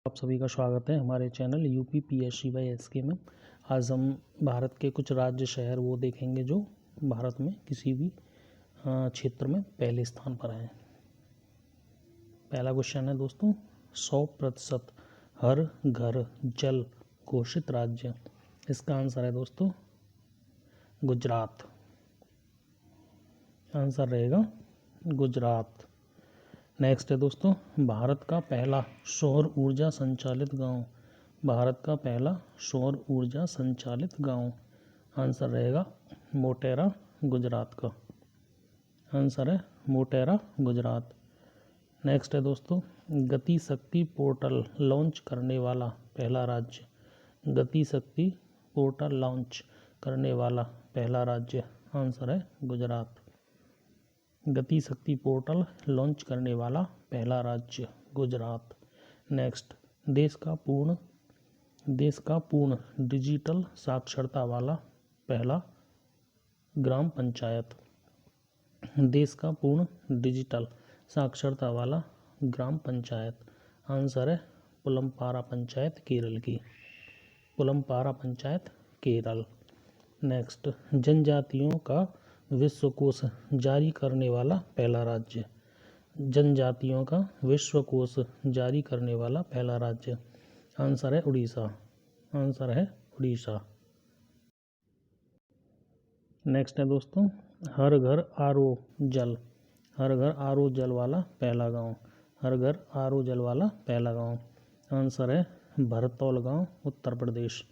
आप सभी का स्वागत है हमारे channel UP PSC by SK में। आज हम भारत के कुछ राज्य शहर वो देखेंगे जो भारत में किसी भी क्षेत्र में पहले स्थान पर हैं। पहला क्वेश्चन है दोस्तों, 100% हर घर जल घोषित राज्य। इसका आंसर है दोस्तों गुजरात। आंसर रहेगा गुजरात। नेक्स्ट है दोस्तों, भारत का पहला सौर ऊर्जा संचालित गांव। भारत का पहला सौर ऊर्जा संचालित गांव। आंसर रहेगा मोटेरा गुजरात का। आंसर है मोटेरा गुजरात। नेक्स्ट है दोस्तों, गति शक्ति पोर्टल लॉन्च करने वाला पहला राज्य। गति शक्ति पोर्टल लॉन्च करने वाला पहला राज्य। आंसर है गुजरात। गति शक्ति पोर्टल लॉन्च करने वाला पहला राज्य गुजरात। नेक्स्ट, देश का पूर्ण डिजिटल साक्षरता वाला पहला ग्राम पंचायत। देश का पूर्ण डिजिटल साक्षरता वाला ग्राम पंचायत। आंसर है पुलमपारा पंचायत केरल की। पुलमपारा पंचायत केरल। नेक्स्ट, जनजातियों का विश्वकोश जारी करने वाला पहला राज्य। जनजातियों का विश्वकोश जारी करने वाला पहला राज्य। आंसर है उड़ीसा। आंसर है उड़ीसा। नेक्स्ट है दोस्तों, हर घर आरओ जल। हर घर आरओ जल वाला पहला गांव। हर घर आरओ जल वाला पहला गांव। आंसर है भरतौल गांव उत्तर प्रदेश।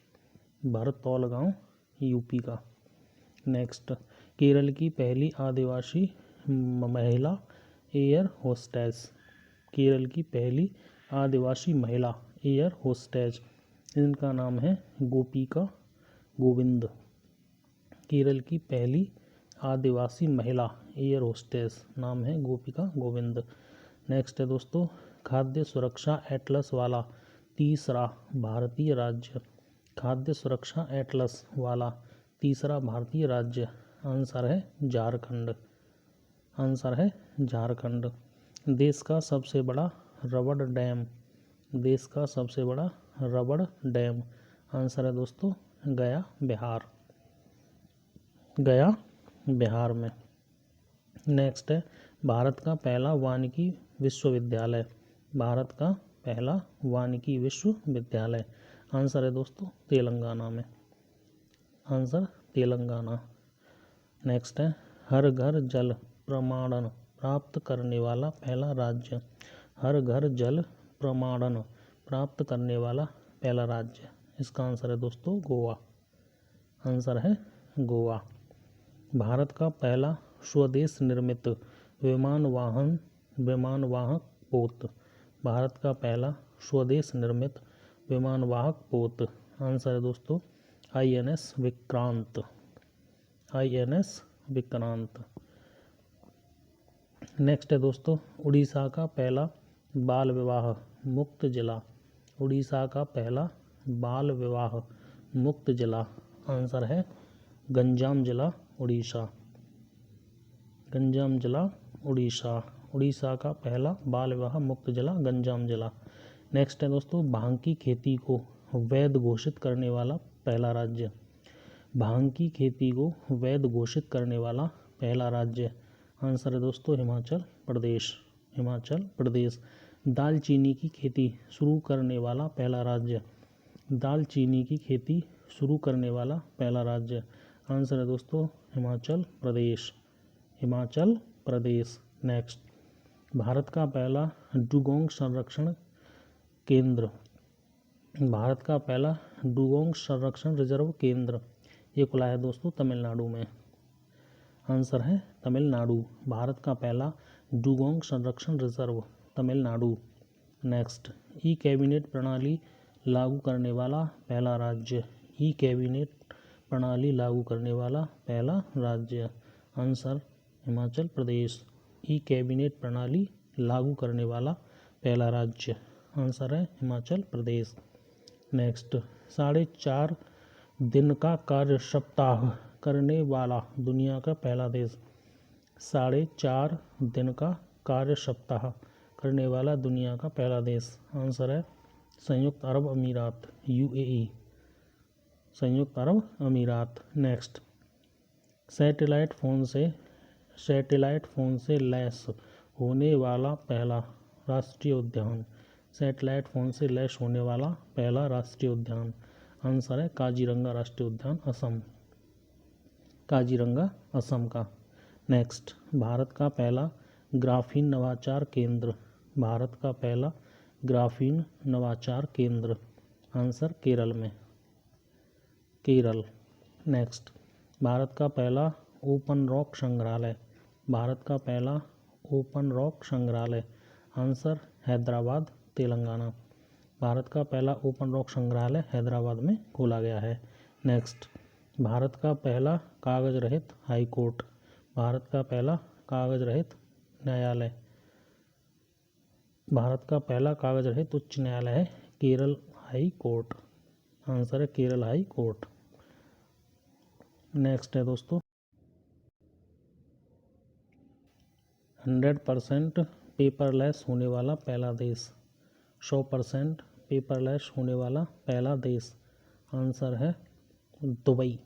भरतौल गांव यूपी का। नेक्स्ट, केरल की पहली आदिवासी महिला एयर होस्टेस। केरल की पहली आदिवासी महिला एयर होस्टेस, इनका नाम है गोपिका गोविंद। केरल की पहली आदिवासी महिला एयर होस्टेस नाम है गोपिका गोविंद। नेक्स्ट है दोस्तों, खाद्य सुरक्षा एटलस वाला तीसरा भारतीय राज्य। खाद्य सुरक्षा एटलस वाला तीसरा भारतीय राज्य। आंसर है झारखंड। आंसर है झारखंड। देश का सबसे बड़ा रबड़ डैम। देश का सबसे बड़ा रबड़ डैम। आंसर है दोस्तों गया बिहार। गया बिहार में। नेक्स्ट है, भारत का पहला वानिकी विश्वविद्यालय। भारत का पहला वानिकी विश्वविद्यालय। आंसर है दोस्तों तेलंगाना में। आंसर तेलंगाना। नेक्स्ट है, हर घर जल प्रमाणन प्राप्त करने वाला पहला राज्य। हर घर जल प्रमाणन प्राप्त करने वाला पहला राज्य। इसका आंसर है दोस्तों गोवा। आंसर है गोवा। भारत का पहला स्वदेश निर्मित विमानवाहक पोत। भारत का पहला स्वदेश निर्मित विमानवाहक पोत। आंसर है दोस्तों INS Vikrant. INS Vikrant. Next है दोस्तों, उड़ीसा का पहला बाल विवाह मुक्त जिला। उड़ीसा का पहला बाल विवाह मुक्त जिला। आंसर है गंजाम जिला उड़ीसा। गंजाम जिला उड़ीसा। उड़ीसा का पहला बाल विवाह मुक्त जिला गंजाम जिला। नेक्स्ट है दोस्तों, भांग की खेती को वैध घोषित करने वाला पहला राज्य। भांग की खेती को वैध घोषित करने वाला पहला राज्य। आंसर है दोस्तों हिमाचल प्रदेश। हिमाचल प्रदेश। दालचीनी की खेती शुरू करने वाला पहला राज्य। दालचीनी की खेती शुरू करने वाला पहला राज्य। आंसर है दोस्तों हिमाचल प्रदेश। हिमाचल प्रदेश। नेक्स्ट, भारत का पहला डुगोंग संरक्षण केंद्र। भारत का पहला डुगोंग संरक्षण रिजर्व केंद्र ये खुला है दोस्तों तमिलनाडु में। आंसर है तमिलनाडु। भारत का पहला डुगोंग संरक्षण reserve Tamil Nadu. Next, e cabinet प्रणाली लागू करने वाला पहला राज्य। ई कैबिनेट प्रणाली लागू करने वाला पहला राज्य। Answer Himachal Pradesh. E cabinet प्रणाली लागू करने वाला पहला राज्य। आंसर है हिमाचल प्रदेश। नेक्स्ट, 4.5 दिन का कार्य सप्ताह करने वाला दुनिया का पहला देश। 4.5 दिन का कार्य सप्ताह करने वाला दुनिया का पहला देश। आंसर है संयुक्त अरब अमीरात यूएई, संयुक्त अरब अमीरात। नेक्स्ट, सैटेलाइट फ़ोन से लैस होने वाला पहला राष्ट्रीय उद्यान, सैटेलाइट फ़ोन से लैस होने वाला पहला राष्ट्रीय उद्यान। आंसर है काजीरंगा राष्ट्रीय उद्यान, असम, काजीरंगा असम का। नेक्स्ट, भारत का पहला ग्राफीन नवाचार केंद्र, भारत का पहला ग्राफीन नवाचार केंद्र। आंसर केरल में, केरल। नेक्स्ट, भारत का पहला ओपन रॉक संग्रहालय, भारत का पहला ओपन रॉक संग्रहालय। आंसर हैदराबाद, तेलंगाना, भारत का पहला ओपन रॉक संग्रहालय हैदराबाद में खोला गया है। नेक्स्ट, भारत का पहला कागज रहित हाई कोर्ट, भारत का पहला कागज रहित न्यायालय, भारत का पहला कागज रहित उच्च न्यायालय है केरल हाई कोर्ट। आंसर है केरल हाई कोर्ट। नेक्स्ट है दोस्तों, 100% पेपरलेस होने वाला पहला देश, 100% पेपरलेस होने वाला पहला देश। आंसर है दुबई,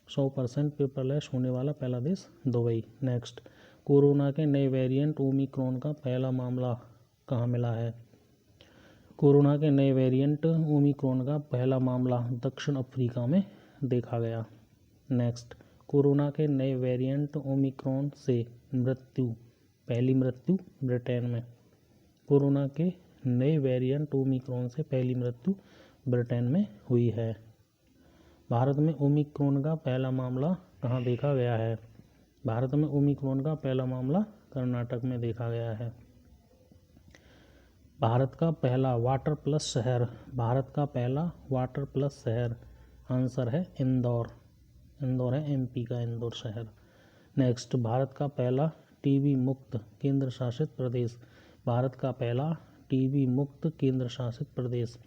100% पेपरलेस होने वाला पहला देश दुबई। नेक्स्ट, कोरोना के नए वेरिएंट ओमिक्रॉन का पहला मामला कहाँ मिला है, कोरोना के नए वेरिएंट ओमिक्रॉन का पहला मामला दक्षिण अफ्रीका में देखा गया। नेक्स्ट, कोरोना के नए वेरिएंट ओमिक्रॉन से पहली मृत्यु ब्रिटेन में, कोरोना के नए वेरिएंट ओमिक्रॉन से पहली मृत्यु ब्रिटेन में हुई है। भारत में ओमिक्रॉन का पहला मामला कहाँ देखा गया है, भारत में ओमिक्रॉन का पहला मामला कर्नाटक में देखा गया है। भारत का पहला वाटर प्लस शहर, भारत का पहला वाटर प्लस शहर। आंसर है इंदौर, इंदौर है एमपी का इंदौर शहर। नेक्स्ट, भारत का पहला टीबी मुक्त केंद्र शासित प्रदेश, भारत का पहला टीबी मुक्त केंद्र शासित प्रदेश।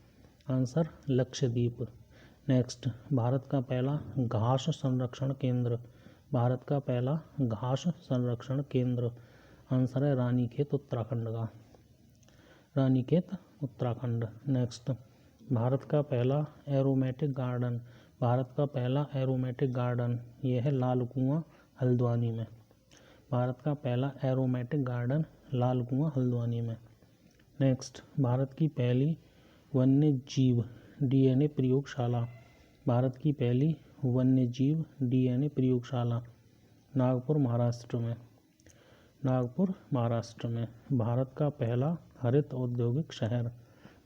आंसर लक्षद्वीप। नेक्स्ट, भारत का पहला घास संरक्षण केंद्र, भारत का पहला घास संरक्षण केंद्र। आंसर है रानीखेत उत्तराखंड का, रानीखेत उत्तराखंड। नेक्स्ट, भारत का पहला एरोमेटिक गार्डन, भारत का पहला एरोमेटिक गार्डन यह है लाल कुआं हल्द्वानी में, भारत का पहला एरोमेटिक गार्डन लाल कुआं हल्द्वानी में। नेक्स्ट, भारत की पहली वन्य जीव डीएनए प्रयोगशाला, भारत की पहली वन्य जीव डीएनए प्रयोगशाला नागपुर महाराष्ट्र में, नागपुर महाराष्ट्र में। भारत का पहला हरित औद्योगिक शहर,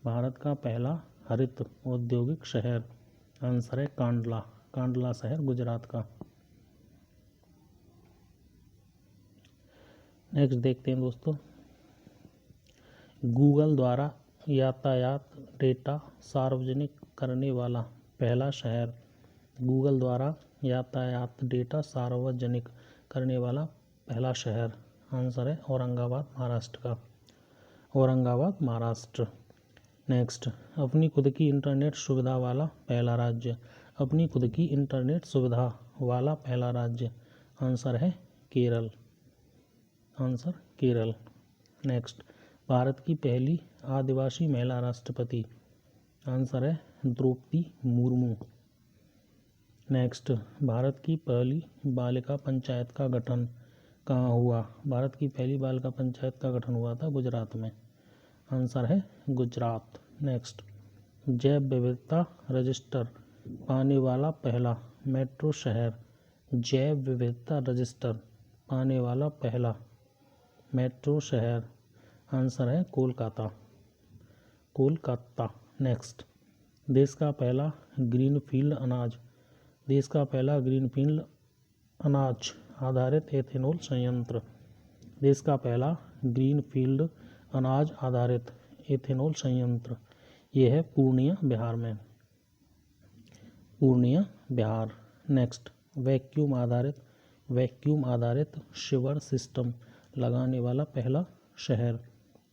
भारत का पहला हरित औद्योगिक शहर। आंसर है कांडला, कांडला शहर गुजरात का। नेक्स्ट देखते हैं दोस्तों, गूगल द्वारा यातायात डेटा सार्वजनिक करने वाला पहला शहर, गूगल द्वारा यातायात डेटा सार्वजनिक करने वाला पहला शहर। आंसर है औरंगाबाद महाराष्ट्र का, औरंगाबाद महाराष्ट्र। नेक्स्ट, अपनी खुद की इंटरनेट सुविधा वाला पहला राज्य, अपनी खुद की इंटरनेट सुविधा वाला पहला राज्य। आंसर है केरल, आंसर केरल। नेक्स्ट, भारत की पहली आदिवासी महिला राष्ट्रपति। आंसर है द्रौपदी मुर्मू। नेक्स्ट, भारत की पहली बालिका पंचायत का गठन कहाँ हुआ, भारत की पहली बालिका पंचायत का गठन हुआ था गुजरात में। आंसर है गुजरात। नेक्स्ट, जैव विविधता रजिस्टर पाने वाला पहला मेट्रो शहर, जैव विविधता रजिस्टर पाने वाला पहला मेट्रो शहर। आंसर है कोलकाता, कोलकाता। नेक्स्ट, देश का पहला ग्रीनफील्ड अनाज, देश का पहला ग्रीनफील्ड अनाज आधारित एथेनॉल संयंत्र, देश का पहला ग्रीनफील्ड अनाज आधारित एथेनॉल संयंत्र यह है पूर्णिया बिहार में, पूर्णिया बिहार। नेक्स्ट, वैक्यूम आधारित सीवर सिस्टम लगाने वाला पहला शहर,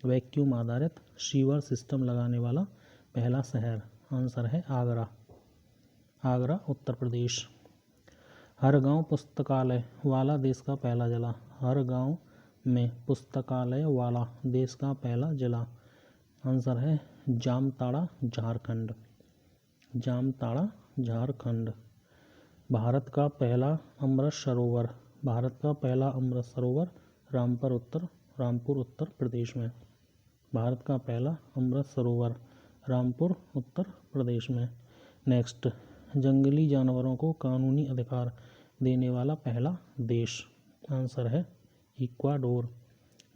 वैक्यूम आधारित सीवर सिस्टम लगाने वाला पहला शहर। आंसर है आगरा, आगरा उत्तर प्रदेश। हर गांव पुस्तकालय वाला देश का पहला जिला, हर गांव में पुस्तकालय वाला देश का पहला जिला। आंसर है जामताड़ा झारखंड, जामताड़ा झारखंड। भारत का पहला अमृत सरोवर, भारत का पहला अमृत सरोवर रामपुर उत्तर प्रदेश में। भारत का पहला अमृत सरोवर रामपुर उत्तर प्रदेश में। नेक्स्ट, जंगली जानवरों को कानूनी अधिकार देने वाला पहला देश, आंसर है इक्वाडोर।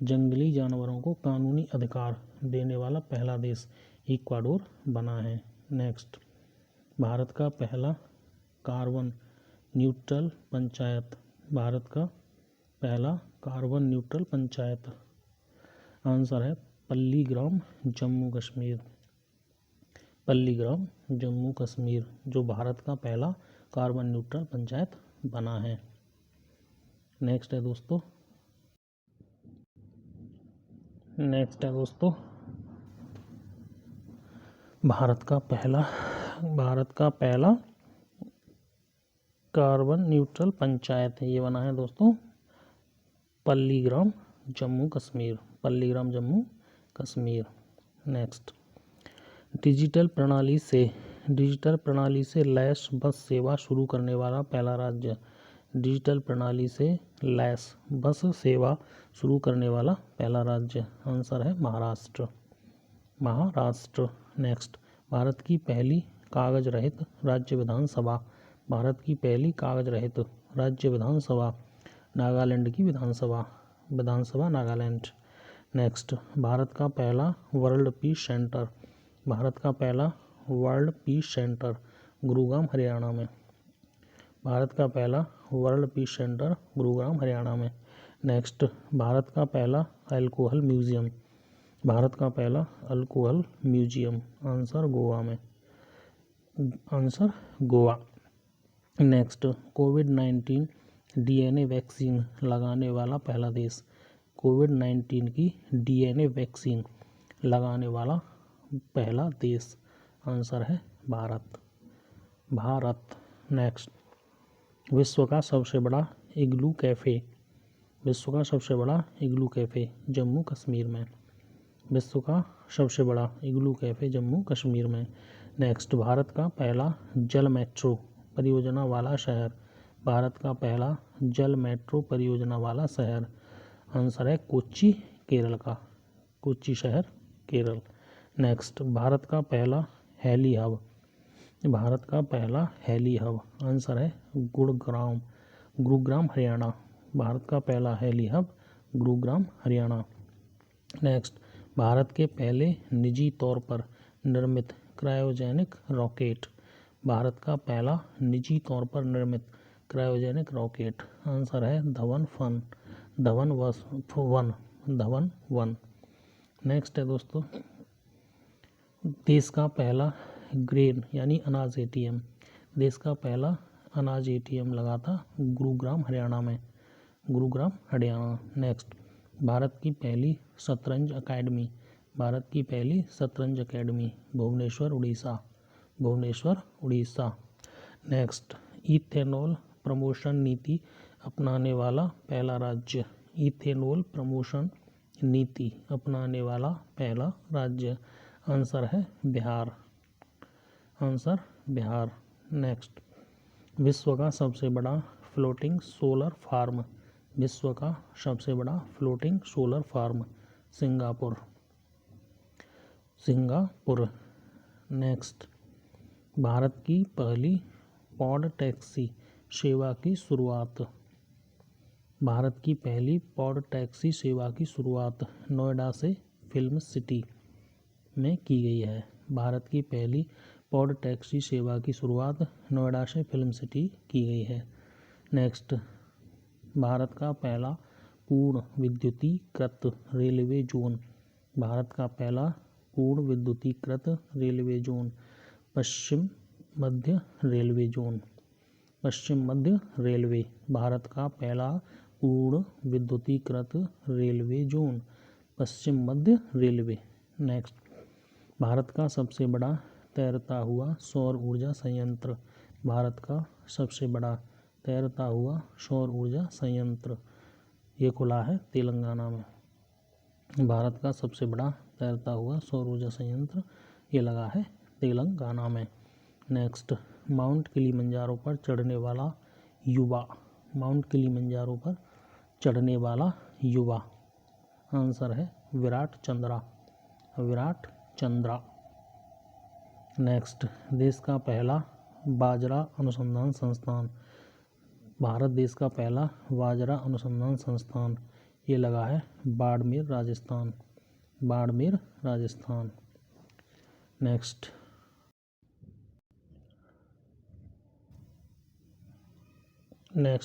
जंगली जानवरों को कानूनी अधिकार देने वाला पहला देश इक्वाडोर बना है। नेक्स्ट, भारत का पहला कार्बन न्यूट्रल पंचायत, भारत का पहला कार्बन न्यूट्रल पंचायत, आंसर है पल्लीग्राम जम्मू कश्मीर। पल्लीग्राम जम्मू कश्मीर जो भारत का पहला कार्बन न्यूट्रल पंचायत बना है। नेक्स्ट है दोस्तों, भारत का पहला कार्बन न्यूट्रल पंचायत है, ये बना है दोस्तों पल्लीग्राम जम्मू कश्मीर, पल्लीग्राम जम्मू कश्मीर। नेक्स्ट, डिजिटल प्रणाली से लैस बस सेवा शुरू करने वाला पहला राज्य, डिजिटल प्रणाली से लैस बस सेवा शुरू करने वाला पहला राज्य, आंसर है महाराष्ट्र। नेक्स्ट, भारत की पहली कागज रहित राज्य विधानसभा, भारत की पहली कागज रहित राज्य विधानसभा नागालैंड की विधानसभा नागालैंड। नेक्स्ट, भारत का पहला वर्ल्ड पीस सेंटर, भारत का पहला world peace centre Gurugram Haryana में, भारत का पहला world peace centre Gurugram Haryana में। नेक्स्ट, भारत का पहला अल्कोहल म्यूजियम, भारत का पहला अल्कोहल म्यूजियम, आंसर गोवा में, आंसर गोवा। नेक्स्ट, कोविड-19 डीएनए वैक्सीन लगाने वाला पहला देश, कोविड-19 की डीएनए वैक्सीन लगाने वाला पहला देश, आंसर है भारत। नेक्स्ट, विश्व का सबसे बड़ा इग्लू कैफ़े, विश्व का सबसे बड़ा इग्लू कैफ़े जम्मू कश्मीर में, विश्व का सबसे बड़ा इग्लू कैफ़े जम्मू कश्मीर में। नेक्स्ट, भारत का पहला जल मेट्रो परियोजना वाला शहर, भारत का पहला जल मेट्रो परियोजना वाला शहर, आंसर है कोच्चि केरल का, कोच्चि शहर केरल। नेक्स्ट, भारत का पहला हेली हब, भारत का पहला हेली हब, आंसर है गुरुग्राम हरियाणा, भारत का पहला heli hub Gurugram Haryana. Next, Bharat के पहले निजी तौर पर निर्मित क्रायोजेनिक रॉकेट, भारत का पहला निजी तौर पर निर्मित क्रायोजेनिक रॉकेट, आंसर है धवन 1। नेक्स्ट है दोस्तों, देश का पहला ग्रेन यानी अनाज एटीएम, देश का पहला अनाज एटीएम लगा था गुरुग्राम हरियाणा में, गुरुग्राम हरियाणा। नेक्स्ट, भारत की पहली शतरंज अकेडमी, भारत की पहली शतरंज academy Bhubaneswar Orissa. Next, ethanol promotion नीति अपनाने वाला पहला राज्य, इथेनॉल प्रमोशन नीति अपनाने वाला पहला राज्य, आंसर है बिहार, आंसर बिहार। नेक्स्ट, विश्व का सबसे बड़ा फ्लोटिंग सोलर फार्म, विश्व का सबसे बड़ा floating solar farm Singapore. Next, Bharat की पहली पॉड टैक्सी सेवा की शुरुआत, भारत की पहली पॉड टैक्सी सेवा की शुरुआत नोएडा से फिल्म सिटी में की गई है, भारत की पहली पॉड टैक्सी सेवा की शुरुआत नोएडा से फिल्म सिटी की गई है। नेक्स्ट, भारत का पहला पूर्ण विद्युतीकृत रेलवे जोन, भारत का पहला पूर्ण विद्युतीकृत रेलवे जोन पश्चिम मध्य रेलवे, भारत का पहला पूर्ण विद्युतीकृत रेलवे जोन पश्चिम मध्य रेलवे। नेक्स्ट, भारत का सबसे बड़ा तैरता हुआ सौर ऊर्जा संयंत्र, भारत का सबसे बड़ा तैरता हुआ सौर ऊर्जा संयंत्र ये खुला है तेलंगाना में, भारत का सबसे बड़ा तैरता हुआ सौर ऊर्जा संयंत्र ये लगा है तेलंगाना में। नेक्स्ट, माउंट किलिमंजारो पर चढ़ने वाला युवा, माउंट किलिमंजारो पर चढ़ने वाला युवा, आंसर है विराट चंद्रा, विराट चंद्रा। नेक्स्ट, देश का पहला बाजरा अनुसंधान संस्थान, भारत देश का पहला बाजरा अनुसंधान संस्थान, ये लगा है बाड़मेर राजस्थान, बाड़मेर राजस्थान। नेक्स्ट,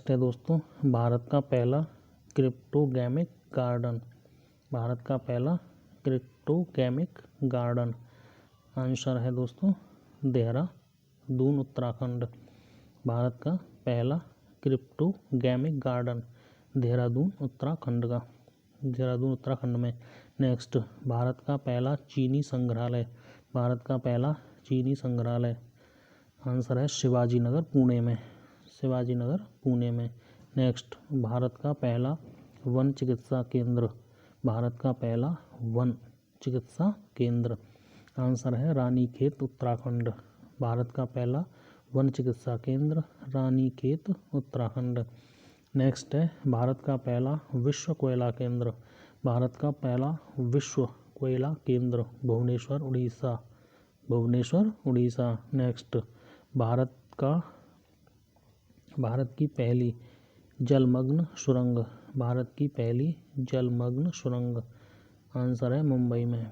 है दोस्तों भारत का पहला क्रिप्टोगैमिक गार्डन, भारत का पहला क्रिप्टोगैमिक गार्डन, आंसर है दोस्तों देहरादून उत्तराखंड, भारत का पहला क्रिप्टोगैमिक गार्डन देहरादून उत्तराखंड का, देहरादून उत्तराखंड में। नेक्स्ट, भारत का पहला चीनी संग्रहालय, भारत का पहला चीनी संग्रहालय, आंसर है शिवाजी नगर पुणे में, शिवाजी नगर पुणे में। नेक्स्ट, भारत का पहला वन चिकित्सा केंद्र, भारत का पहला वन चिकित्सा केंद्र, आंसर है रानीखेत उत्तराखंड, भारत का पहला वन चिकित्सा केंद्र रानीखेत उत्तराखंड। नेक्स्ट है भारत का पहला विश्व कोयला केंद्र, भारत का पहला विश्व कोयला केंद्र भुवनेश्वर उड़ीसा, भुवनेश्वर उड़ीसा। नेक्स्ट, भारत की पहली जलमग्न सुरंग, भारत की पहली जलमग्न सुरंग, आंसर है मुंबई में,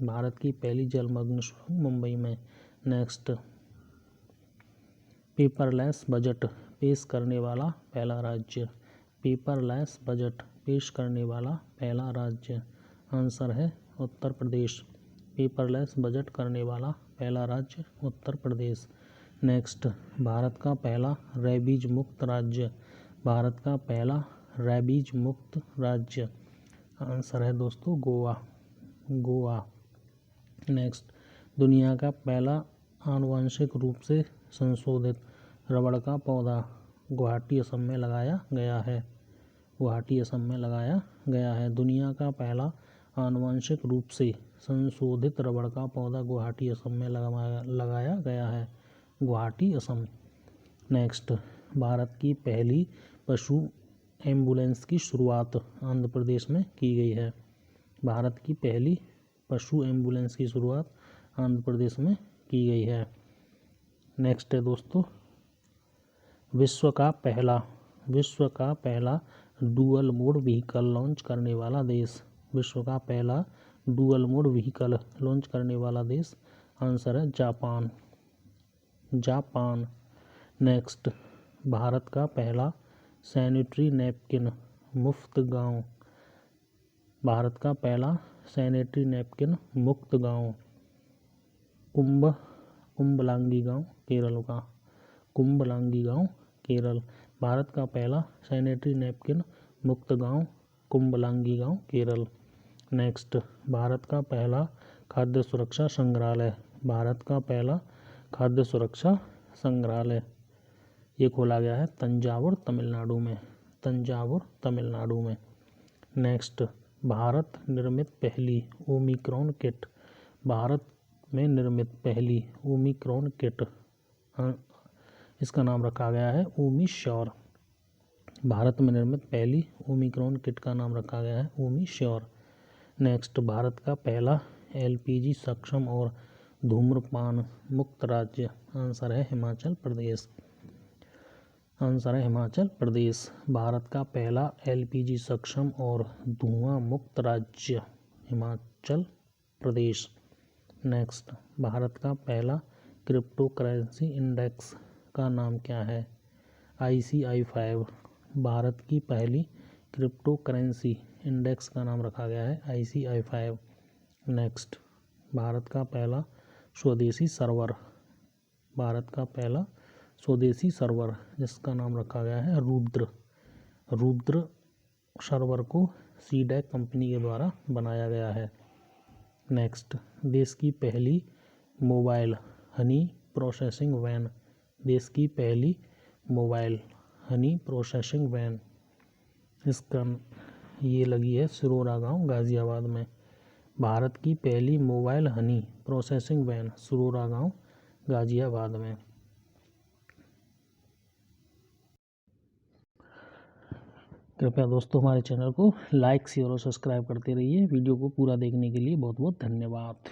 भारत की पहली जलमग्न सुरंग मुंबई में। नेक्स्ट, पेपरलेस बजट पेश करने वाला पहला राज्य, पेपरलेस बजट पेश करने वाला पहला राज्य, आंसर है उत्तर प्रदेश, पेपरलेस बजट करने वाला पहला राज्य उत्तर प्रदेश। नेक्स्ट, भारत का पहला रेबीज मुक्त राज्य, भारत का पहला रेबीज मुक्त राज्य, आंसर है दोस्तों गोवा, गोवा। नेक्स्ट, दुनिया का पहला आनुवंशिक रूप से संशोधित रबड़ का पौधा गुवाहाटी असम में लगाया गया है, गुवाहाटी असम में लगाया गया है। दुनिया का पहला आनुवंशिक रूप से संशोधित रबड़ का पौधा गुवाहाटी असम में लगाया गया है, गुवाहाटी असम। नेक्स्ट, भारत की पहली पशु एम्बुलेंस की शुरुआत आंध्र प्रदेश में की गई है, भारत की पहली पशु एम्बुलेंस की शुरुआत आंध्र प्रदेश में की गई है। नेक्स्ट है दोस्तों, विश्व का पहला डुअल मोड व्हीकल लॉन्च करने वाला देश, विश्व का पहला डुअल मोड व्हीकल लॉन्च करने वाला देश, आंसर है जापान, जापान। नेक्स्ट, भारत का पहला सैनिटरी नैपकिन मुफ्त गांव, भारत का पहला सैनिटरी नैपकिन मुक्त गांव कुंबलांगी गांव केरल का, कुंबलांगी गांव केरल, भारत का पहला सैनिटरी नैपकिन मुक्त गांव कुंबलांगी गांव केरल। नेक्स्ट, भारत का पहला खाद्य सुरक्षा संग्रहालय, भारत का पहला खाद्य सुरक्षा संग्रहालय, ये खोला गया है तंजावुर तमिलनाडु में, तंजावुर तमिलनाडु में। नेक्स्ट, भारत निर्मित पहली ओमिक्रॉन किट, भारत में निर्मित पहली ओमिक्रॉन किट, इसका नाम रखा गया है ओमिश्योर, भारत में निर्मित पहली ओमिक्रॉन किट का नाम रखा गया है ओमिश्योर। नेक्स्ट, भारत का पहला एलपीजी सक्षम और धूम्रपान मुक्त राज्य, आंसर है हिमाचल प्रदेश, आंसर है हिमाचल प्रदेश, भारत का पहला एलपीजी सक्षम और धुआं मुक्त राज्य हिमाचल प्रदेश। नेक्स्ट, भारत का पहला क्रिप्टो करेंसी इंडेक्स का नाम क्या है, ICI 5, भारत की पहली क्रिप्टो करेंसी इंडेक्स का नाम रखा गया है ICI 5। नेक्स्ट, भारत का पहला स्वदेशी सर्वर, भारत का पहला स्वदेशी सर्वर जिसका नाम रखा गया है रुद्र, रुद्र सर्वर को सीडैक कंपनी के द्वारा बनाया गया है। नेक्स्ट, देश की पहली मोबाइल हनी प्रोसेसिंग वैन, देश की पहली मोबाइल हनी प्रोसेसिंग वैन, इसका ये लगी है सिरोरा गांव गाज़ियाबाद में, भारत की पहली मोबाइल हनी प्रोसेसिंग वैन सुरोरा गांव गाजियाबाद में। कृपया दोस्तों हमारे चैनल को लाइक शेयर और सब्सक्राइब करते रहिए। वीडियो को पूरा देखने के लिए बहुत बहुत धन्यवाद।